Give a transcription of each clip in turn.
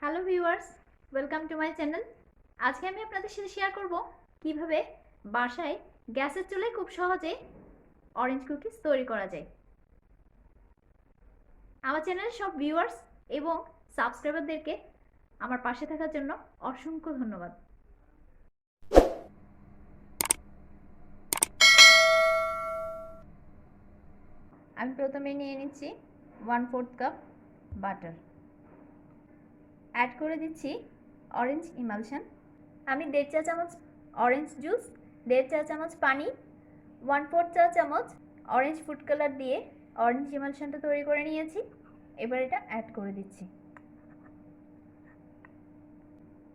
Hello viewers, welcome to my channel. আজকে আমি আপনাদের সাথে শেয়ার করব কিভাবে বাসায় গ্যাসের চুলায় খুব সহজে অরেঞ্জ কুকিজ তৈরি করা যায়। আমার চ্যানেলের সব ভিউয়ার্স এবং সাবস্ক্রাইবারদেরকে আমার পাশে থাকার জন্য অসংখ্য ধন্যবাদ। আমি প্রথমে নিয়ে নিচ্ছি 1/4 কাপ বাটার, অ্যাড করে দিচ্ছি অরেঞ্জ ইমালশন। আমি 1.5 চা চামচ অরেঞ্জ জুস, 1.5 চা চামচ পানি, 1/4 চা চামচ অরেঞ্জ ফুড কালার দিয়ে অরেঞ্জ ইমালশনটা তৈরি করে নিয়েছি। এবার এটা অ্যাড করে দিচ্ছি।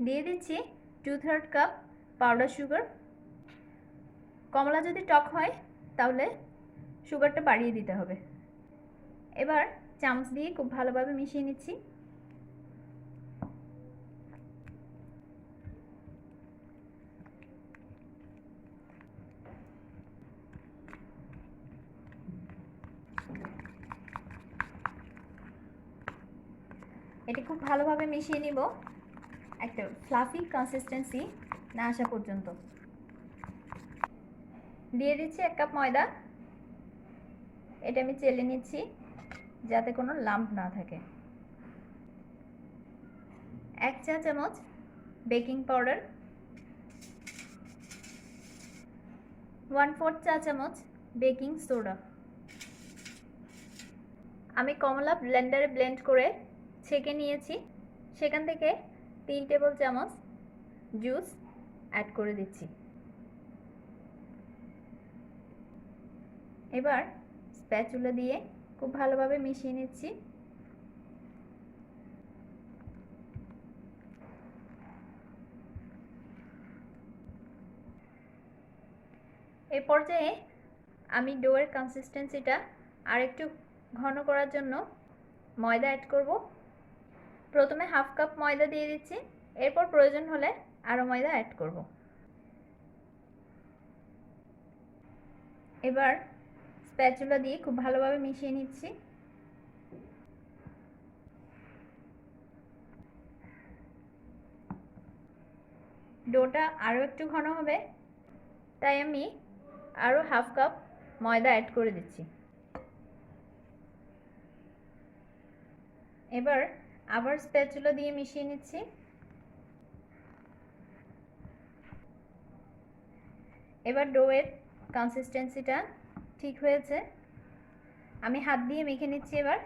দিয়ে দিচ্ছি 2/3 কাপ পাউডার সুগার। কমলা যদি টক হয় তাহলে সুগারটা বাড়িয়ে দিতে হবে। এবার চামচ দিয়ে খুব ভালোভাবে মিশিয়ে নিচ্ছি। এটি খুব ভালোভাবে মিশিয়ে নিব একটা ফ্লাফি কনসিস্টেন্সি না আসা পর্যন্ত। দিয়ে দিচ্ছি 1 কাপ ময়দা। এটা আমি চেলে নিচ্ছি যাতে কোনো লাম্প না থাকে। 1 চা চামচ বেকিং পাউডার, 1/4 চা চামচ বেকিং সোডা। আমি কমলা ব্লেন্ডারে ব্লেন্ড করে ছেঁকে নিয়েছি, সেখান থেকে 3 টেবিল চামচ জুস অ্যাড করে দিচ্ছি। এবার স্প্যাচুলা দিয়ে খুব ভালোভাবে মিশিয়ে নিচ্ছি। এই পর্যায়ে আমি ডোয়ের কনসিস্টেন্সিটা আরেকটু ঘন করার জন্য ময়দা অ্যাড করব। প্রথমে 1/2 কাপ ময়দা দিয়ে দিচ্ছি, এরপর প্রয়োজন হলে আরও ময়দা অ্যাড করব। এবার স্প্যাচুলা দিয়ে খুব ভালোভাবে মিশিয়ে নিচ্ছি। ডোটা আরও একটু ঘন হবে, তাই আমি আরও 1/2 কাপ ময়দা অ্যাড করে দিচ্ছি। এবার আবার স্প্যাচুলা দিয়ে মিশিয়ে নিচ্ছি। এবার ডোয়ের কনসিস্টেন্সিটা ঠিক হয়েছে, আমি হাত দিয়ে মেখে নিচ্ছি। এবার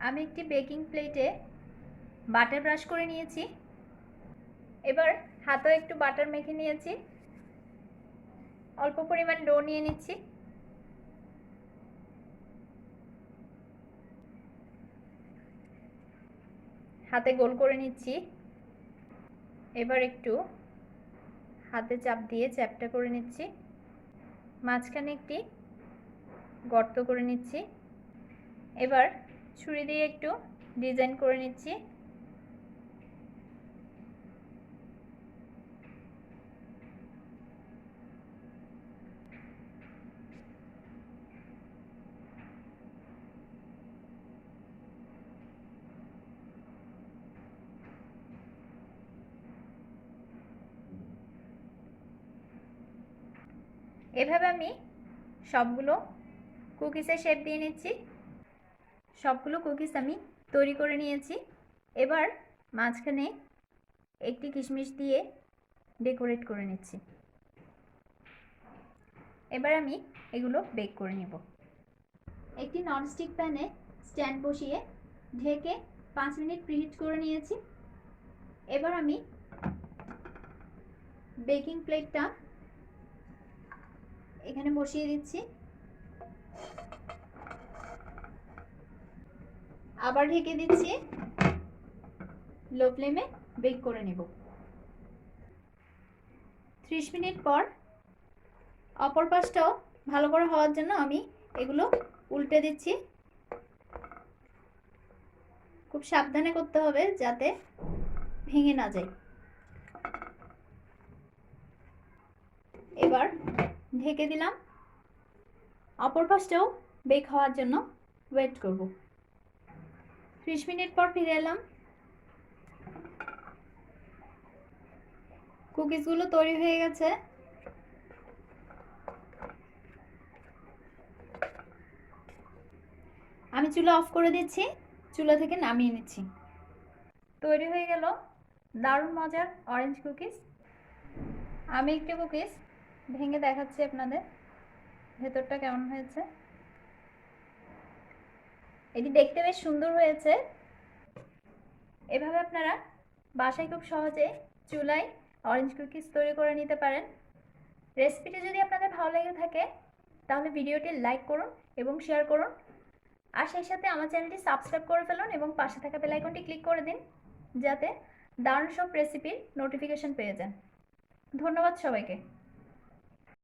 আমি একটি বেকিং প্লেটে বাটার ব্রাশ করে নিয়েছি। এবার হাতেও একটু বাটার মেখে নিয়েছি, অল্প পরিমাণ ডো নিয়ে নিচ্ছি। হাতে গোল করে নিচ্ছি। এবার একটু হাতে চাপ দিয়ে চ্যাপটা করে নিচ্ছি, মাঝখানে একটি গর্ত করে নিচ্ছি। এবার ছুরি দিয়ে একটু ডিজাইন করে নিচ্ছি। এভাবে আমি সবগুলো কুকিজের শেপ দিয়ে নিচ্ছি। সবগুলো কুকিজ আমি তৈরি করে নিয়েছি। এবার মাঝখানে একটি কিশমিশ দিয়ে ডেকোরেট করে নিচ্ছি। এবার আমি এগুলো বেক করে নেব। একটি ননস্টিক প্যানে স্ট্যান্ড বসিয়ে ঢেকে 5 মিনিট প্রিহিট করে নিয়েছি। এবার আমি বেকিং প্লেটটা এখানে বসিয়ে দিচ্ছি, আবার ঢেকে দিচ্ছি। লো ফ্লেমে বেক করে নেব। 30 মিনিট পর অপর পাশটাও ভালো করে হওয়ার জন্য আমি এগুলো উল্টে দিচ্ছি। খুব সাবধানে করতে হবে যাতে ভেঙে না যায়। এবার ঢেকে দিলাম, অপর পাশটাও বেক হওয়ার জন্য ওয়েট করব। 30 মিনিট পর ফিরে এলাম। কুকিজগুলো তৈরি হয়ে গেছে। আমি চুলা অফ করে দিচ্ছি, চুলা থেকে নামিয়ে নিচ্ছি। তৈরি হয়ে গেল দারুণ মজার অরেঞ্জ কুকিজ। আমি একটি কুকিজ ভেঙে দেখাচ্ছি আপনাদের ভেতরটা কেমন হয়েছে। এটি দেখতে বেশ সুন্দর হয়েছে। এভাবে আপনারা বাসায় খুব সহজে চুলায় অরেঞ্জ কুকিজ তৈরি করে নিতে পারেন। রেসিপিটি যদি আপনাদের ভালো লেগে থাকে তাহলে ভিডিওটি লাইক করুন এবং শেয়ার করুন, আর সেই সাথে আমার চ্যানেলটি সাবস্ক্রাইব করে ফেলুন এবং পাশে থাকা বেল আইকনটি ক্লিক করে দিন যাতে দারুণ সব রেসিপির নোটিফিকেশন পেয়ে যান। ধন্যবাদ সবাইকে।